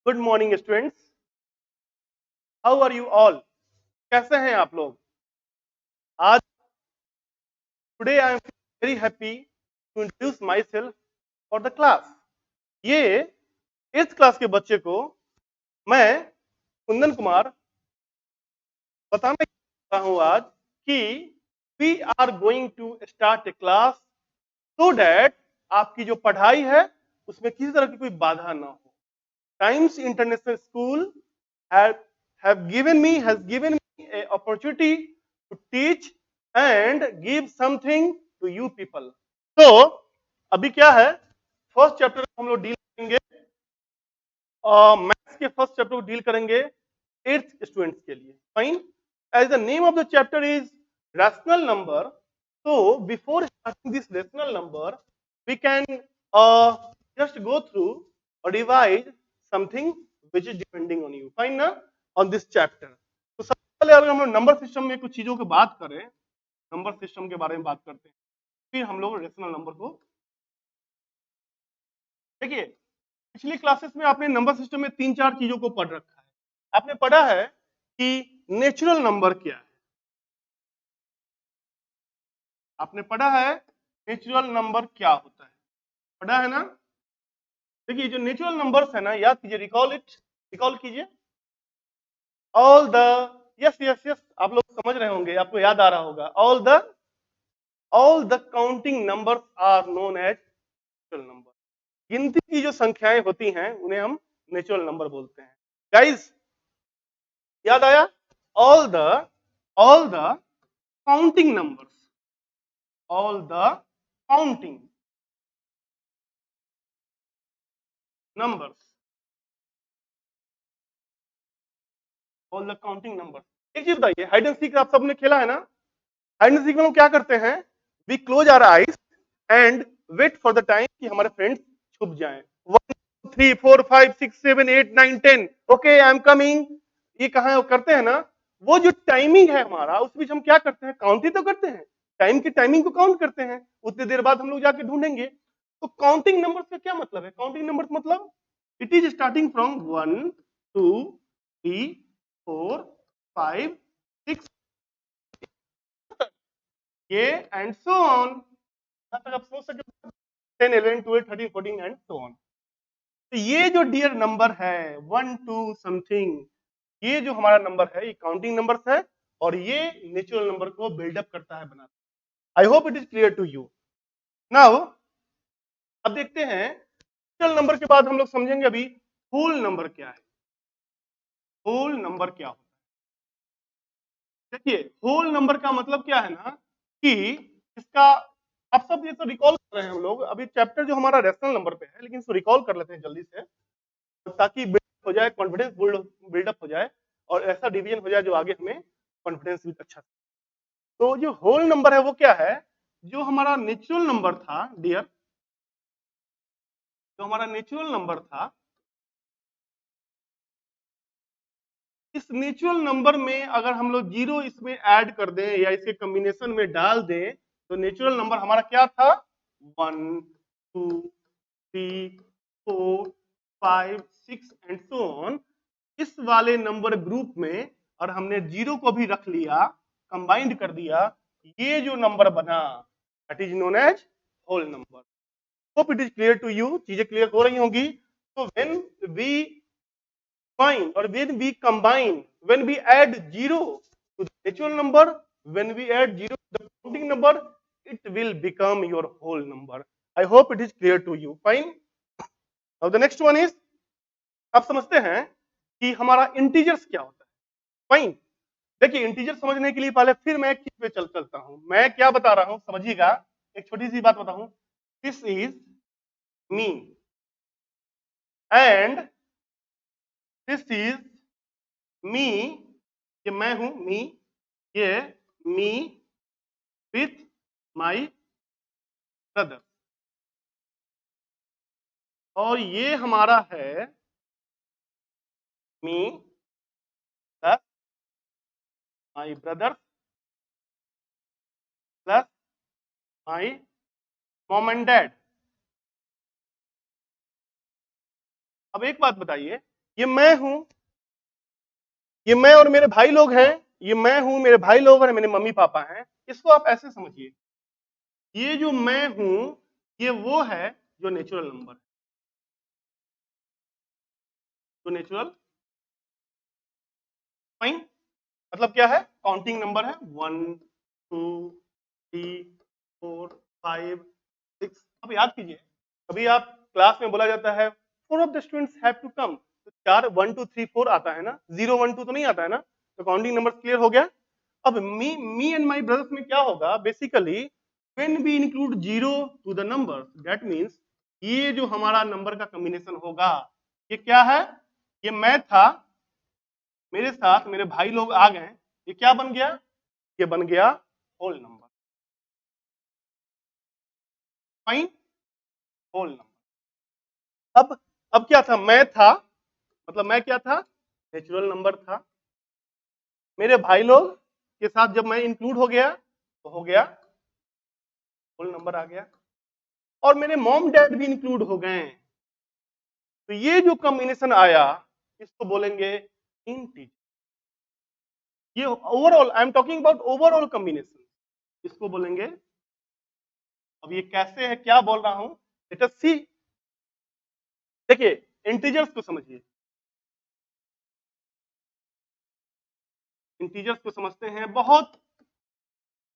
Good morning students, how are you all? कैसे हैं आप लोग? आज today I am very happy to introduce myself for the class. ये 8th class के बच्चे को मैं कुंदन कुमार बताने जा रहा हूँ आज कि we are going to start a class so that आपकी जो पढ़ाई है उसमें किसी तरह की कोई बाधा ना हो। Times international school have given me a opportunity to teach and give something to you people. तो अभी क्या है, फर्स्ट चैप्टर हम लोग डील करेंगे, मैथ्स के फर्स्ट चैप्टर को डील करेंगे 8th स्टूडेंट्स के लिए। Fine, as the name of the chapter is rational number, so before starting this rational number we can just go through or revise something which is depending on you, fine ना, on this chapter। तो सबसे पहले अगर हम लोग number system में कुछ चीजों की बात करें, नंबर सिस्टम के बारे में बात करते हैं, फिर हम लोग रेशनल नंबर को देखिए। पिछली क्लासेस में आपने नंबर सिस्टम में 3-4 चीजों को पढ़ रखा है। आपने पढ़ा है कि नेचुरल नंबर क्या है, आपने पढ़ा है नेचुरल नंबर क्या होता है, पढ़ा है ना। देखिए जो नेचुरल नंबर्स है ना, याद कीजिए, रिकॉल कीजिए। All the yes yes yes आप लोग समझ रहे होंगे, आपको याद आ रहा होगा। All the counting numbers are known as natural number. गिनती की जो संख्याएं होती हैं उन्हें हम नेचुरल नंबर बोलते हैं। गाइस याद आया? All the counting numbers, all the counting numbers, all the counting numbers. एक चीज बताइए, हाइड एंड सीक आप सबने खेला है ना? हाइड एंड सीक में हम क्या करते हैं, we close our eyes and wait for the time कि हमारे फ्रेंड्स छुप जाएं। 1 2 3 4 5 6 7 8 9 10 ओके आई एम कमिंग, ये कहां करते हैं ना। वो जो टाइमिंग है हमारा, उस बीच हम क्या करते हैं, काउंट ही तो करते हैं, टाइम की टाइमिंग को काउंट करते हैं। उतनी देर बाद हम लोग जाके ढूंढेंगे। तो काउंटिंग नंबर्स का क्या मतलब है? काउंटिंग नंबर्स मतलब इट इज स्टार्टिंग फ्रॉम 1 2 3 4 5 6 ये एंड सो ऑन। यहां तक आप सोच सकते 10 11 12 13 14 एंड सो ऑन। तो ये जो डियर नंबर है 1 2 समथिंग, ये जो हमारा नंबर है ये काउंटिंग नंबर्स है, और ये नेचुरल नंबर को बिल्डअप करता है, बनाता है। I hope it is clear to you now. अब देखते हैं नेचुरल नंबर के बाद हम लोग समझेंगे अभी होल नंबर क्या है। होल नंबर क्या होता है? देखिए होल नंबर का मतलब क्या है ना, कि इसका आप सब ये तो रिकॉल कर रहे हैं हम लोग, अभी चैप्टर जो हमारा रेशनल नंबर पे है, लेकिन इसको रिकॉल कर लेते हैं जल्दी से, ताकि बिल्डअप हो जाए, कॉन्फिडेंस बिल्डअप हो जाए, और ऐसा डिवीजन हो जाए जो आगे हमें कॉन्फिडेंस भी अच्छा। तो जो होल नंबर है वो क्या है, जो हमारा नेचुरल नंबर था डियर, जो हमारा नेचुरल नंबर था, इस नेचुरल नंबर में अगर हम लोग जीरो इसमें ऐड कर दें या इसके कॉम्बिनेशन में डाल दें, तो नेचुरल नंबर हमारा क्या था, 1 2 3 4 5 6 एंड सो ऑन। इस वाले नंबर ग्रुप में और हमने जीरो को भी रख लिया, कंबाइंड कर दिया, ये जो नंबर बना that is known as whole number. Hope it is clear to you, चीजें क्लियर हो रही होंगी। तो when we combine or when we add zero to the natural number, when we add zero to the counting number, it will become your whole number. I hope it is clear to you. Fine. Now the next one is, आप समझते हैं कि हमारा integers क्या होता है। Fine, देखिए integer समझने के लिए पहले फिर मैं एक चीज पे चलता हूं। मैं क्या बता रहा हूं समझिएगा, एक छोटी सी बात बताऊं। This is me and this is me, ये मैं हूं मी, ये मी विथ माई ब्रदर, और ये हमारा है me plus my brother plus my mom and dad. अब एक बात बताइए, ये मैं हूं, ये मैं और मेरे भाई लोग हैं, ये मैं हूं, मेरे भाई लोग हैं, मेरे मम्मी पापा हैं। इसको आप ऐसे समझिए, ये जो मैं हूं ये वो है जो नेचुरल नंबर है, जो नेचुरल फाइन मतलब क्या है, काउंटिंग नंबर है 1 2 3 4 5 6। अब याद कीजिए, कभी आप क्लास में बोला जाता है 4 of the students have to come, तो 4 1 2 3 4 आता है ना, 0 1 2 तो नहीं आता है ना, तो काउंटिंग नंबर क्लियर हो गया। अब मी एंड माई ब्रदर्स में क्या होगा, basically when we include 0 to the number, that means ये जो हमारा नंबर का कॉम्बिनेशन होगा, ये क्या है, ये मैं था, मेरे साथ मेरे भाई लोग आ गए, ये क्या बन गया, ये बन गया whole number, fine, whole number. अब क्या था, मैं था, मतलब मैं क्या था, नेचुरल नंबर था, मेरे भाई लोग के साथ जब मैं इंक्लूड हो गया तो हो गया होल नंबर आ गया, और मेरे मॉम डैड भी इंक्लूड हो गए, तो ये जो कॉम्बिनेशन आया इसको बोलेंगे इंटीजर। ये overall I am talking about overall combination, इसको बोलेंगे। अब ये कैसे है, क्या बोल रहा हूं, लेट अस सी। देखिए इंटीजर्स को समझिए, इंटीजर्स को समझते हैं बहुत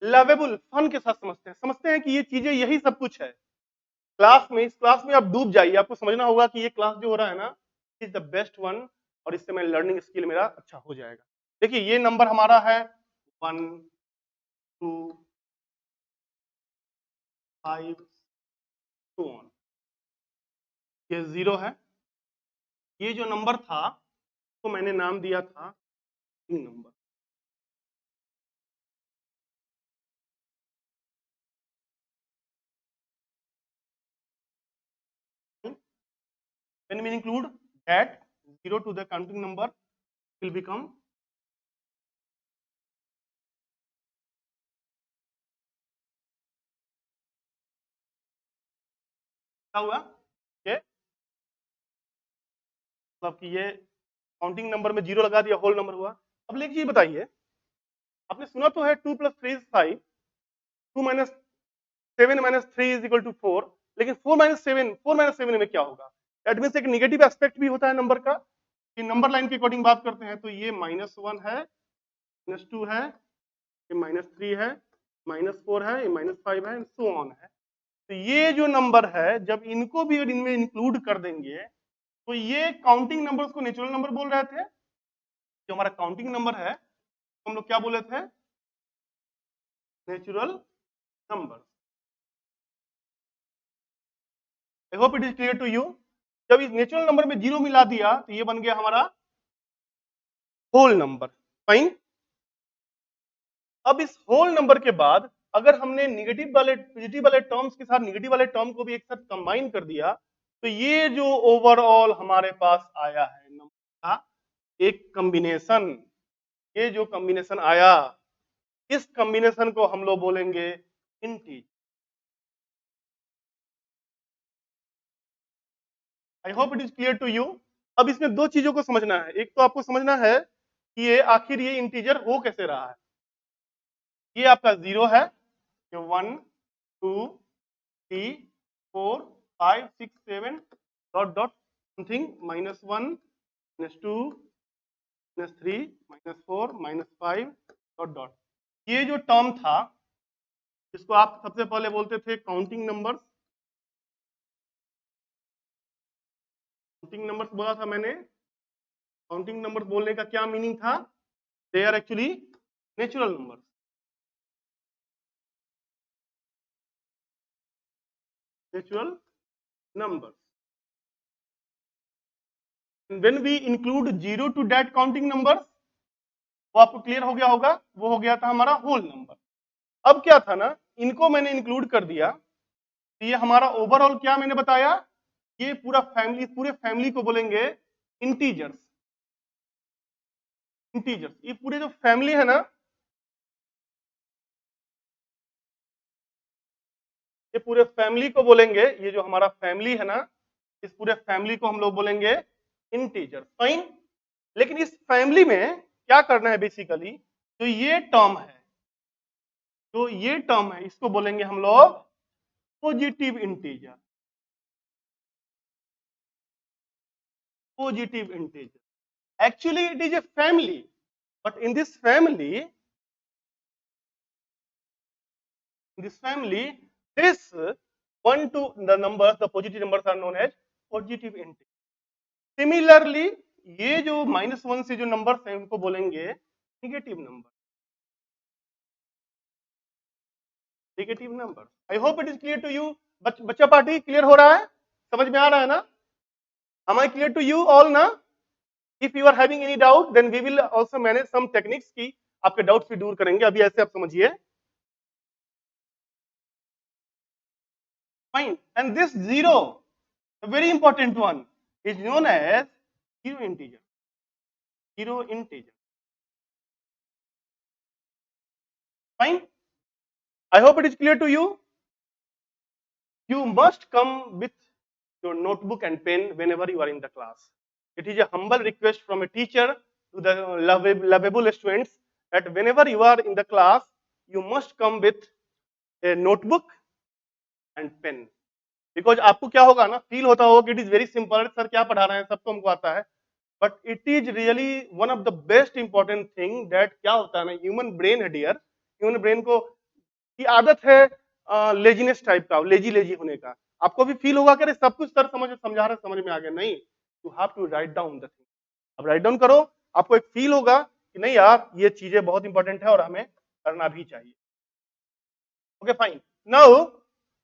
लवेबल फन के साथ समझते हैं कि ये चीजें यही सब कुछ है। क्लास में, इस क्लास में आप डूब जाइए, आपको समझना होगा कि ये क्लास जो हो रहा है ना, इज द बेस्ट वन, और इससे मैं लर्निंग स्किल मेरा अच्छा हो जाएगा। देखिए ये नंबर हमारा है 1 2 5 2 ऑन, ये 0 है। ये जो नंबर था तो मैंने नाम दिया था number. when we include that 0 to the counting number will become क्या हुआ, ये मतलब कि ये काउंटिंग नंबर में 0 लगा दिया, होल नंबर हुआ। अब लेकिन ये बताइए, आपने सुना तो है 2 + 3 = 5, 2 - 7 - 3 = 4, लेकिन 4 - 7 में क्या होगा, दैट मीन्स एक निगेटिव एस्पेक्ट भी होता है नंबर का, कि नंबर लाइन के अकॉर्डिंग बात करते हैं तो ये -1 है, -2 है, ये -3 है, -4 है, ये -5 है, सो ऑन है। तो ये जो नंबर है जब इनको भी इनमें इंक्लूड कर देंगे तो ये काउंटिंग नंबर्स को नेचुरल नंबर बोल रहे थे। जो हमारा काउंटिंग नंबर है तो हम लोग क्या बोले थे, natural number. I hope it is clear to you. जब इस नेचुरल नंबर में 0 मिला दिया तो ये बन गया हमारा होल नंबर, फाइन। अब इस होल नंबर के बाद अगर हमने निगेटिव वाले पॉजिटिव वाले टर्म्स के साथ निगेटिव वाले टर्म को भी एक साथ कंबाइन कर दिया तो ये जो ओवरऑल हमारे पास आया है नंबर का एक कॉम्बिनेशन, ये जो कॉम्बिनेशन आया, इस कॉम्बिनेशन को हम लोग बोलेंगे integer. I hope it is clear to you. अब इसमें दो चीजों को समझना है, एक तो आपको समझना है कि ये आखिर ये इंटीजर हो कैसे रहा है। ये आपका 0 है, ये 1 2 3 4 5 6 7 dot dot something -1 -2 -3 -4 -5 dot dot. ये जो टर्म था इसको आप सबसे पहले बोलते थे काउंटिंग नंबर्स। काउंटिंग नंबर्स बोला था मैंने, काउंटिंग नंबर्स बोलने का क्या मीनिंग था, they are actually natural numbers, natural numbers. when we include 0 to that counting numbers, वो आपको क्लियर हो गया होगा, वो हो गया था हमारा होल नंबर। अब क्या था ना, इनको मैंने इंक्लूड कर दिया तो ये हमारा ओवरऑल क्या मैंने बताया, ये पूरा फैमिली, पूरे फैमिली को बोलेंगे इंटीजर्स। इंटीजर्स, ये पूरे जो फैमिली है ना, ये पूरे फैमिली को बोलेंगे, ये जो हमारा फैमिली है ना, इस पूरे फैमिली को हम लोग बोलेंगे इंटीजर, फाइन। लेकिन इस फैमिली में क्या करना है बेसिकली, जो ये टर्म है, जो ये टर्म है, इसको बोलेंगे हम लोग positive integer, positive integer. Actually it is a family, but in this family, this one to the numbers, the positive numbers are known as positive integer. Similarly, ये जो -1 से जो नंबर्स हैं उनको बोलेंगे negative number, negative number. I hope it is clear to you. बच्चा party clear हो रहा है, समझ में आ रहा है ना? Am I clear to you all ना? If you are having any doubt, then we will also manage some techniques की आपके डाउट्स भी दूर करेंगे। अभी ऐसे आप समझिए, fine. And this zero, a very important one, is known as zero integer, zero integer, fine. I hope it is clear to you. You must come with your notebook and pen whenever you are in the class. It is a humble request from a teacher to the lovable students that whenever you are in the class, you must come with a notebook and pen. Because आपको क्या होगा ना, feel होता होगा कि it is very simple, sir क्या पढ़ा रहे हैं, सबको हमको आता है, but it is really one of the best important thing that क्या होता है ना, ह्यूमन ब्रेन है डियर, ह्यूमन ब्रेन को की आदत है लेजीनेस टाइप का, लेजी लेजी होने का। आपको भी फील होगा कि अरे सब कुछ सर समझा रहे, समझ में आ गया, नहीं, you have to write down the thing. अब राइट डाउन करो, आपको एक फील होगा कि नहीं यार ये चीजें बहुत इंपॉर्टेंट है और हमें करना भी चाहिए। Okay fine. नाउ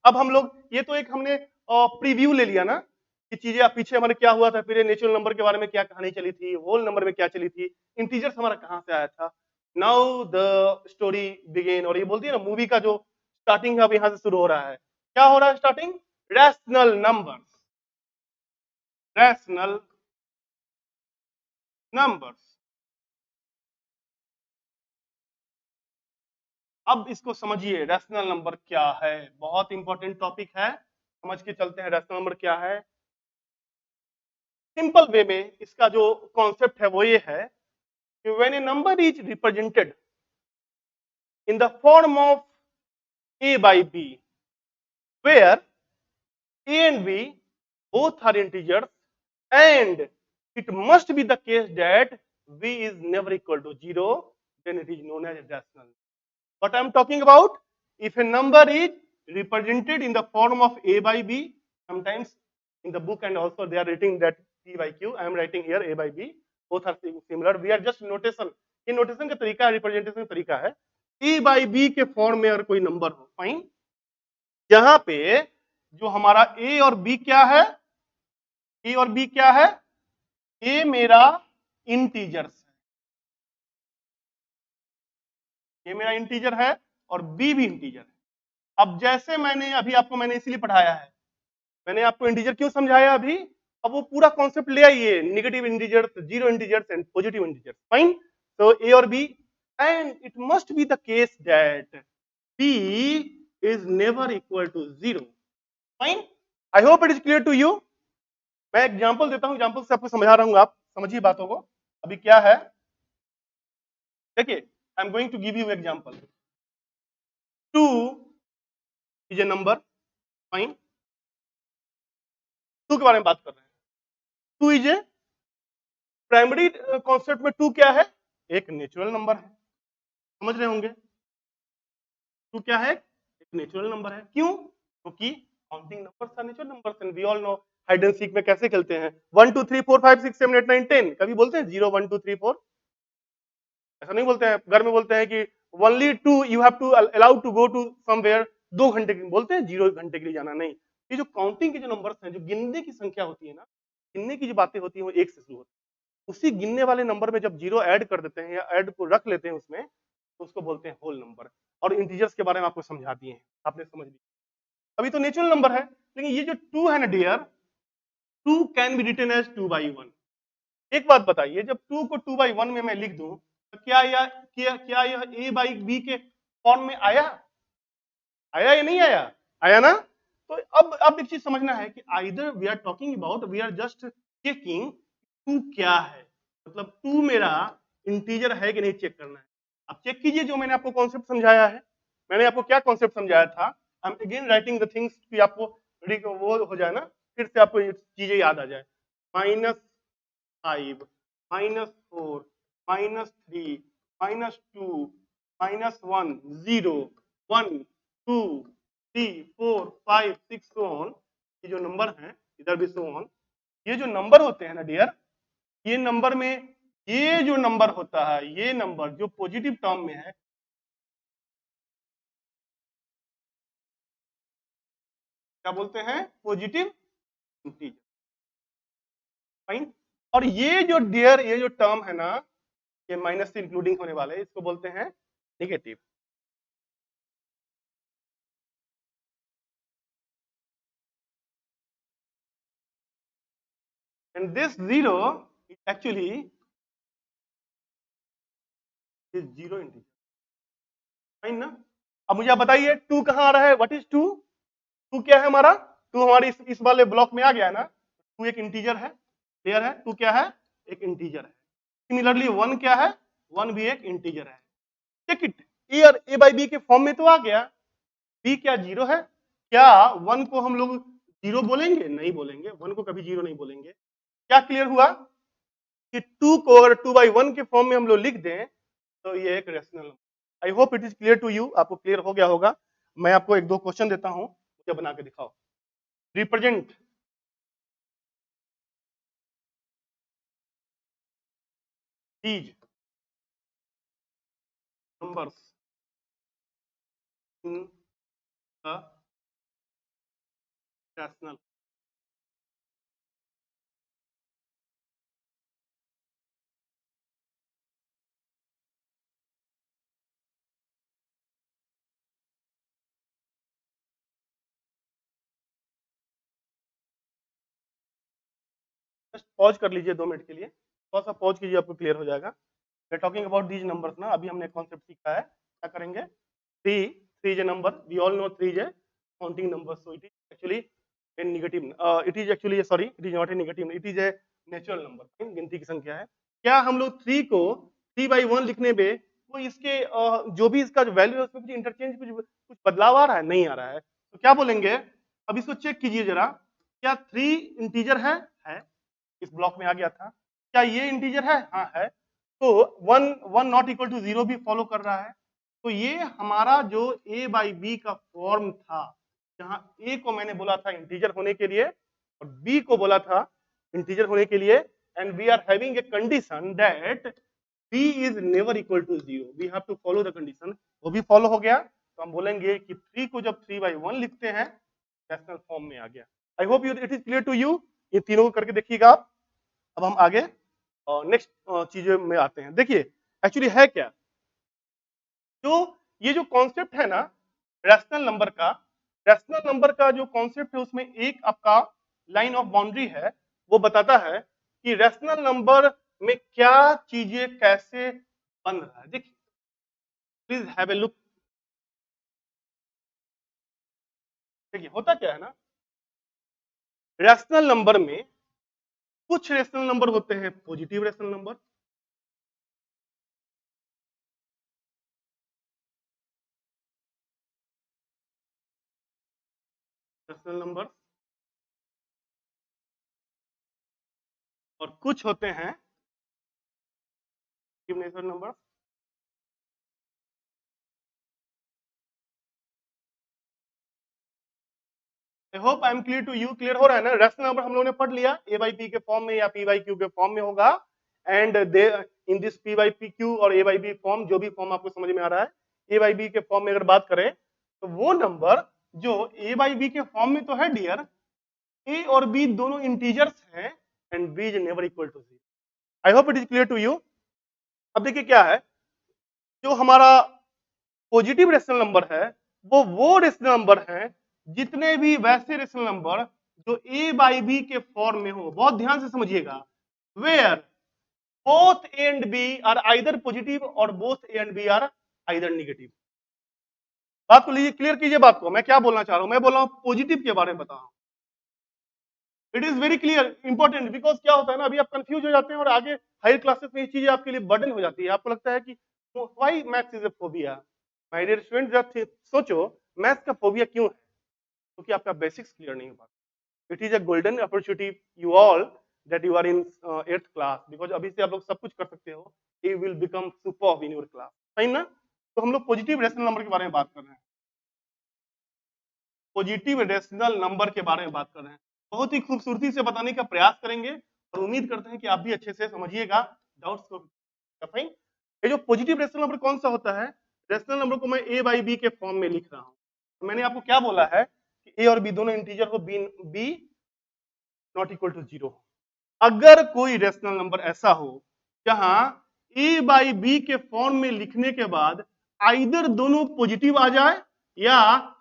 अब हम लोग, ये तो एक हमने प्रीव्यू ले लिया ना कि चीजें पीछे हमारे क्या हुआ था, फिर नेचुरल नंबर के बारे में क्या कहानी चली थी, होल नंबर में क्या चली थी, इंटीजर्स हमारा कहां से आया था। नाउ द स्टोरी बिगेन, और ये बोलती है ना मूवी का जो स्टार्टिंग है अब यहां से शुरू हो रहा है। क्या हो रहा है starting? Rational numbers, rational numbers. अब इसको समझिए, रैशनल नंबर क्या है, बहुत इंपॉर्टेंट टॉपिक है, समझ के चलते हैं रैशनल नंबर क्या है। सिंपल वे में इसका जो कॉन्सेप्ट है वो ये है कि when A number is represented in the form of a by b, where a and b both are integers, and it must be the case that b is never equal to 0, then it is known as rational. What I am talking about, if a number is represented in the form of a by b, sometimes in the book and also they are writing that p by q, I am writing here a by b, both are similar, we are just notation, ये notation का तरीका है, representation का तरीका है। a by b के form में अगर कोई नंबर हो, फाइन, यहां पे जो हमारा a और b क्या है, a और b क्या है, a मेरा इंटीजर्स है, ये मेरा इंटीजर है और b भी इंटीजर है। अब जैसे मैंने अभी आपको मैंने इसलिए पढ़ाया है, मैंने आपको इंटीजर क्यों समझाया अभी, अब वो पूरा कॉन्सेप्ट ले आइए, negative integers, zero integers and positive integers, fine. तो ए और b, and it must be the case that b is never equal to 0, fine. I hope it is clear to you. मैं example देता हूं, example से आपको समझा रहा हूं, आप समझिए बातों को। अभी क्या है, देखिए, I am going to give you example. 2 is a number, fine, 2 के बारे में बात कर रहे हैं। 2 इज ए प्राइमरी कॉन्सेप्ट में 2 क्या है, एक नेचुरल नंबर है, समझ रहे होंगे। 2 क्या है, एक नेचुरल नंबर है। क्यों? क्योंकि counting numbers are natural numbers and we all know hide and seek में कैसे खेलते हैं, 1 2 3 4 5 6 7 8 9 10, कभी बोलते हैं 0 1 2 3 4, ऐसा नहीं बोलते हैं। घर में बोलते हैं कि only 2 you have to allowed to go to somewhere, 2 घंटे के बोलते हैं, 0 घंटे के लिए जाना नहीं। ये जो काउंटिंग के जो नंबर्स हैं, जो गिनने की संख्या होती है ना, गिनने की जो बातें होती हैं वो 1 से शुरू होती है। उसी गिनने वाले नंबर में जब 0 ऐड कर देते हैं या ऐड को रख लेते हैं उसमें, तो उसको बोलते हैं होल नंबर। और इंटीजर्स के बारे में आपको समझा दिए हैं, आपने समझ लिया। अभी तो नेचुरल नंबर है, लेकिन ये जो 2 है ना dear, 2 can be written as 2/1। एक बात बताइए, जब 2 को 2/1 में मैं लिख दूं, तो क्या यह a by b के फॉर्म में आया, आया या नहीं आया, आया ना। तो अब एक चीज समझना है कि either we are talking about, we are just checking to क्या है, मतलब टू मेरा इंटीजर है कि नहीं चेक करना है। अब चेक कीजिए जो मैंने आपको कॉन्सेप्ट समझाया है। मैंने आपको क्या कॉन्सेप्ट समझाया था, I am again writing the things कि आपको वो हो जाए ना, फिर से आपको ये चीजें याद आ जाए। -5, -4, -3, -2, -1, 0, 1, 2, 3, 4, 5, 6 so on, ये जो नंबर हैं इधर भी so on, ये जो नंबर होते हैं ना डियर, ये नंबर में ये जो नंबर होता है, ये नंबर जो पॉजिटिव टर्म में है, क्या बोलते हैं, पॉजिटिव इंटीजर। फाइन। और ये जो डियर ये जो टर्म है ना, ये माइनस से इंक्लूडिंग होने वाले, इसको बोलते हैं negative. And this zero actually is zero integer. Fine ना। अब मुझे आप बताइए टू कहाँ आ रहा है, व्हाट इज टू, टू क्या है हमारा, टू हमारे इस वाले ब्लॉक में आ गया ना, टू एक इंटीजर है, क्लियर है, टू क्या है, एक इंटीजर है। सिमिलरली वन क्या है, वन भी एक इंटीजर है। Check it, a by b के फॉर्म में तो आ गया। बी क्या जीरो है, क्या वन को हम लोग जीरो बोलेंगे, नहीं बोलेंगे, वन को कभी जीरो नहीं बोलेंगे। क्या क्लियर हुआ कि टू को अगर टू बाई वन के फॉर्म में हम लोग लिख दें तो ये एक rational number. I hope it is clear to you, आपको क्लियर हो गया होगा। मैं आपको एक दो क्वेश्चन देता हूं, मुझे बना के दिखाओ। Represent these numbers in the rational। Just pause कर लीजिए 2 मिनट के लिए, थोड़ा सा पॉज कीजिए, आपको क्लियर हो जाएगा। We are talking about these numbers ना, अभी हमने कॉन्सेप्ट सीखा है। क्या करेंगे, three, three is a number, we all know three is a counting number, so it is actually a negative, it is actually sorry it is not a negative, it is a natural number, गिनती की संख्या है। क्या हम लोग three को three by one लिखने में वो इसके जो भी इसका वैल्यू है उसमें कुछ इंटरचेंज कुछ बदलाव आ रहा है, नहीं आ रहा है, तो क्या बोलेंगे, अब इसको चेक कीजिए जरा, क्या थ्री इंटीजर है, इस ब्लॉक में आ गया था, क्या ये इंटीजर है, हाँ है, तो one one not equal to zero भी फॉलो कर रहा है। तो ये हमारा जो ए बाई बी का फॉर्म था, जहां ए को मैंने बोला था इंटीजर होने के लिए और बी को बोला था इंटीजर होने के लिए, and we are having a condition that b is never equal to zero, we have to follow the condition, वो भी फॉलो हो गया, तो हम बोलेंगे कि थ्री को जब थ्री बाई वन लिखते हैं रैशनल फॉर्म में आ गया। I hope you it is clear to you, ये तीनों को करके देखिएगा आप। अब हम आगे नेक्स्ट चीजों में आते हैं। देखिए एक्चुअली है क्या, जो ये जो कॉन्सेप्ट है ना रैशनल नंबर का, रैशनल नंबर का जो कॉन्सेप्ट है उसमें एक आपका लाइन ऑफ बाउंड्री है, वो बताता है कि रैशनल नंबर में क्या चीजें कैसे बन रहा है। देखिए प्लीज हैव ए लुक, देखिए होता क्या है ना, रैशनल नंबर में कुछ रैशनल नंबर होते हैं positive rational number, rational number, और कुछ होते हैं natural number. I hope I am clear to you, clear हो रहा है ना। रैशनल नंबर हम लोगों ने पढ़ लिया, ए बाई पी के फॉर्म में या पी बाई क्यू के फॉर्म में होगा, and they in this P by P Q और ए बाई बी फॉर्म, जो भी फॉर्म आपको समझ में आ रहा है, ए बाई बी के फॉर्म में अगर बात करें तो वो नंबर जो ए बाई बी के फॉर्म में तो है डियर, ए और बी दोनों इंटीजर्स हैं and b is never equal to zero. I hope it is clear to you. अब देखिए क्या है, जो हमारा पॉजिटिव रेशनल नंबर है वो रेशनल नंबर है, जितने भी वैसे रेशनल नंबर जो ए बाई बी के फॉर्म में हो, बहुत ध्यान से समझिएगा, where both a and b are either positive और both a and b are either negative. बात को लीजिए, क्लियर कीजिए बात को, मैं क्या बोलना चाह रहा हूं, मैं बोल रहा हूं पॉजिटिव के बारे में बता रहा हूं। It is very clear important, because क्या होता है ना, अभी आप कंफ्यूज हो जाते हैं और आगे हायर क्लासेस में ये चीजें आपके लिए बर्डन हो जाती है। आपको लगता है कि why maths is a phobia. My dear student, जब सोचो मैथ्स का फोबिया क्यों है, क्योंकि आपका बेसिक्स क्लियर नहीं हो पाता। It is a golden opportunity you all that you are in 8th class, because अभी से आप लोग सब कुछ कर सकते हो। You will become super in your class, सही ना। तो हम लोग पॉजिटिव रेशनल नंबर के बारे में बात कर रहे हैं, पॉजिटिव रेशनल नंबर के बारे में बात कर रहे हैं। बहुत ही खूबसूरती से बताने का प्रयास करेंगे और उम्मीद करते हैं कि आप भी अच्छे से समझिएगा डाउट्स को। फाइन। ये जो पॉजिटिव रेशनल नंबर कौन सा होता है, रेशनल नंबर को मैं ए बाई बी के फॉर्म में लिख रहा हूं। तो मैंने आपको क्या बोला है कि ए और बी दोनों इंटीजर हो, बी नॉट इक्वल टू 0। अगर कोई रेशनल नंबर ऐसा हो जहां ए बाई बी के फॉर्म में लिखने के बाद आइदर दोनों पॉजिटिव आ जाए या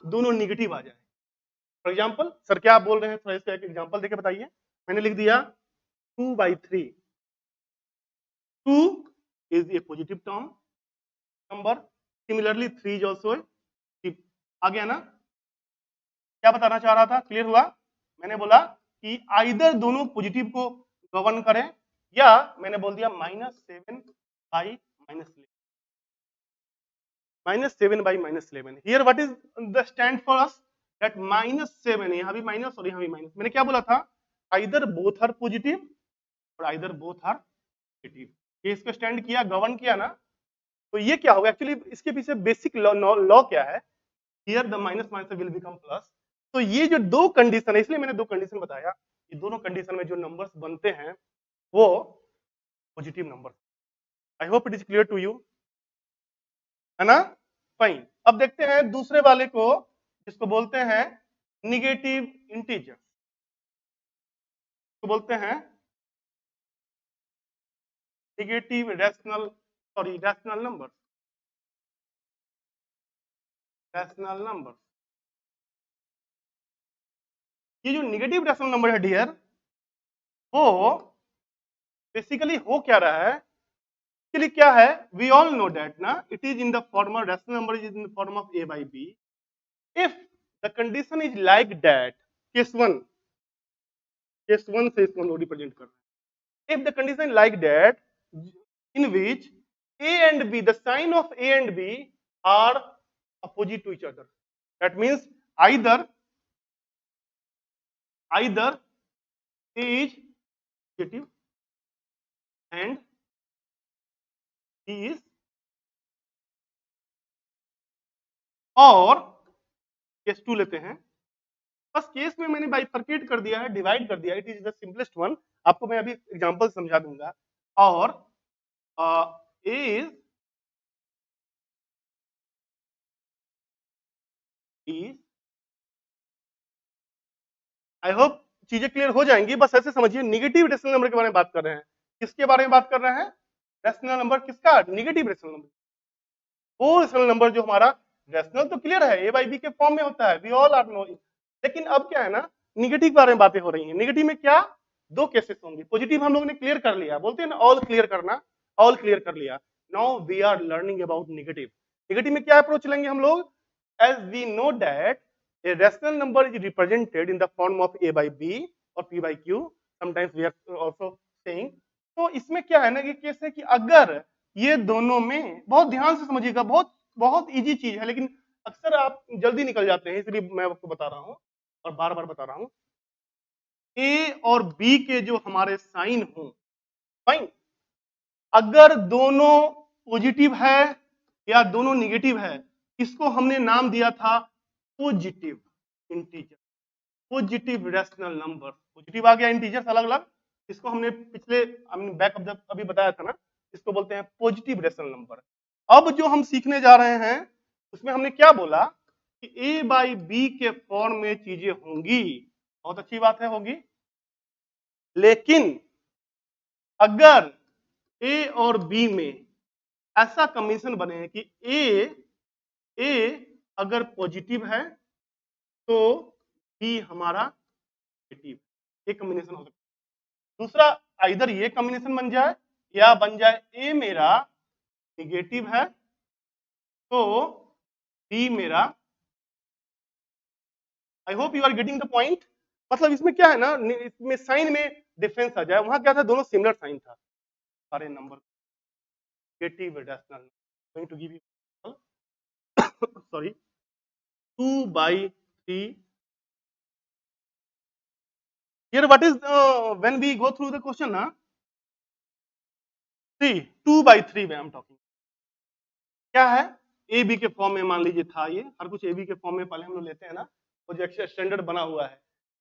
दोनों निगेटिव आ जाए। फॉर एग्जाम्पल, सर क्या आप बोल रहे हैं, थोड़ा इसका एक एग्जाम्पल देके बताइए। मैंने लिख दिया 2/3, 2 is a positive term number, similarly 3 is also आ गया ना। क्या बताना चाह रहा था, क्लियर हुआ। मैंने बोला कि आइदर दोनों पॉजिटिव को गवर्न करें या मैंने बोल दिया -7 by -11 here what is the stand for us, that -7, यहां भी माइनस और यहां भी माइनस। मैंने क्या बोला था, आइदर बोथ आर पॉजिटिव और आइदर बोथ आर नेगेटिव। ये इसको स्टैंड किया, गवर्न किया ना। तो ये क्या होगा, एक्चुअली इसके पीछे बेसिक लॉ क्या है, here the minus minus will become plus. तो ये जो दो कंडीशन है, इसलिए मैंने दो कंडीशन बताया, ये दोनों कंडीशन में जो नंबर्स बनते हैं वो positive number. I hope it is clear to you, है ना। फाइन। अब देखते हैं दूसरे वाले को, जिसको बोलते हैं निगेटिव इंटीजर, तो बोलते हैं negative rational number, rational number. ये जो निगेटिव रैशनल नंबर है डियर, वो बेसिकली हो क्या रहा है, एक्चुअली क्या है, वी ऑल नो दैट ना, it is in the form of rational number is in the form of a by b if the condition is like that। Case one से इसको हम लोग रिप्रेजेंट कर रहे हैं। if the condition like that in which a and b, the sign of a and b are opposite to each other, that means either a is negative and b is, और case to लेते हैं। बस case में मैंने bifurcate कर दिया है, divide कर दिया है, it is the simplest one. आपको मैं अभी एग्जांपल समझा दूंगा। और इज आई होप चीजें क्लियर हो जाएंगी। बस ऐसे समझिए, निगेटिव रेशनल नंबर के बारे में बात कर रहे हैं। किसके बारे में बात कर रहे हैं, रेशनल नंबर किसका, निगेटिव रेशनल नंबर। वो रेशनल नंबर जो हमारा, रेशनल तो क्लियर है, ए बाई बी के फॉर्म में होता है, वी ऑल आर नो। लेकिन अब क्या है ना, निगेटिव के बारे में बातें हो रही हैं। निगेटिव में क्या, दो केसेस होंगे। पॉजिटिव हम लोग ने क्लियर कर लिया, बोलते हैं ना ऑल क्लियर करना, ऑल क्लियर कर लिया। Now we are learning about negative. Negative में क्या अप्रोच लेंगे हम लोग, as we know that a rational number is represented in the form of a by b or p by q, sometimes we are also saying। तो इसमें क्या है ना, ये केस है कि अगर ये दोनों में, बहुत ध्यान से समझिएगा, बहुत बहुत इजी चीज है, लेकिन अक्सर आप जल्दी निकल जाते हैं, इसलिए मैं आपको बता रहा हूं और बार बार बता रहा हूं। ए और बी के जो हमारे साइन हो, फाइन, अगर दोनों पॉजिटिव है या दोनों निगेटिव है, इसको हमने नाम दिया था positive integer, positive rational number. Positive आ गया, इंटीजर्स अलग अलग, इसको हमने पिछले बैक जब अभी बताया था ना, इसको बोलते हैं पॉजिटिव रैशनल नंबर। अब जो हम सीखने जा रहे हैं उसमें हमने क्या बोला कि ए बाई बी के फॉर्म में चीजें होंगी, बहुत अच्छी बात है, होगी। लेकिन अगर ए और बी में ऐसा कमीशन बने कि ए अगर पॉजिटिव है तो बी हमारा नेगेटिव, ये कॉम्बिनेशन हो सकता है। दूसरा, इधर ये कॉम्बिनेशन बन जाए या बन जाए ए मेरा निगेटिव है तो बी मेरा, I hope you are getting the point. मतलब इसमें क्या है ना, इसमें साइन में डिफरेंस आ जाए, वहां क्या था, दोनों सिमिलर साइन था। सारे number negative rational, going to give you sorry 2/3. Here what is when we go through the question ना, 3 2/3 में हम टॉकिंग क्या है, ए बी के फॉर्म में मान लीजिए था, ये हर कुछ ए बी के फॉर्म में पहले हम लोग लेते हैं ना, वो जो स्टैंडर्ड बना हुआ है।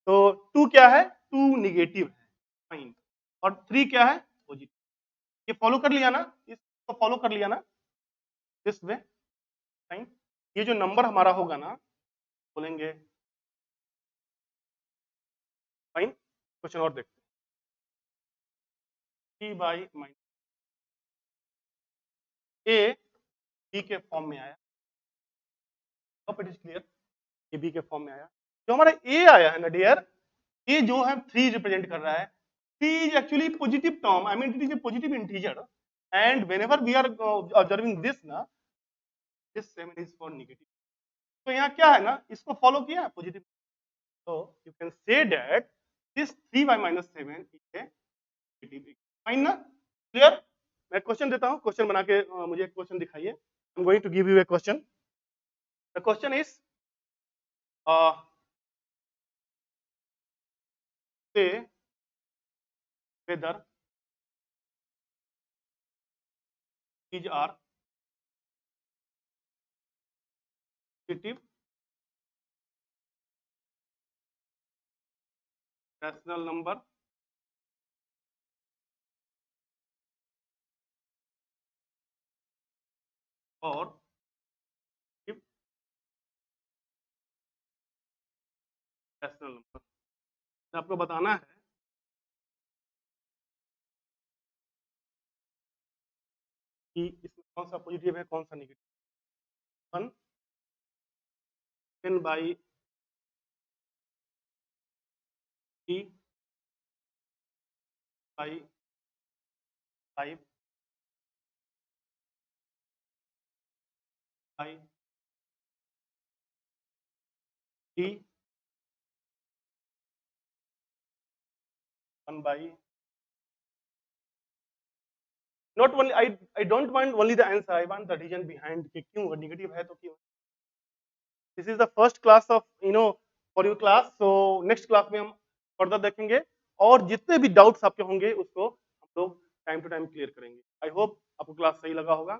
तो 2 क्या है, 2 निगेटिव है, फाइन, और 3 क्या है, पॉजिटिव। ये फॉलो कर लिया ना, इसको फॉलो कर लिया ना, दिस वे, फाइन। ये जो नंबर हमारा होगा ना, बोलेंगे फाइन। क्वेश्चन और देखते हैं, 3/- ए बी के फॉर्म में आया, अब it is clear, a b के फॉर्म में आया। जो हमारा ए आया है ना डियर, ये जो है 3 रिप्रेजेंट कर रहा है। 3 is actually positive term, I mean it is a positive integer, and whenever we are observing this ना, this 7 is for negative। तो यहाँ क्या है ना, इसको फॉलो किया है पॉजिटिव, तो you can say that this 3/-7 is a negative। Fine ना, क्लियर। मैं क्वेश्चन देता हूँ, क्वेश्चन बना के मुझे एक क्वेश्चन दिखाइए। I am going to give you a question. The question is say whether these are positive rational number or if rational number। आपको बताना है कि इसमें कौन सा पॉजिटिव है, कौन सा negative. 1 10/3/5 by 3 1 by not only I don't want only the answer, I want the reason behind कि क्यों नेगेटिव है, तो क्यों। This is the first class of for your class. So next class में हम फर्दर देखेंगे, और जितने भी डाउट्स आपके होंगे उसको हम लोग टाइम टू टाइम क्लियर करेंगे। आई होप आपको क्लास सही लगा होगा।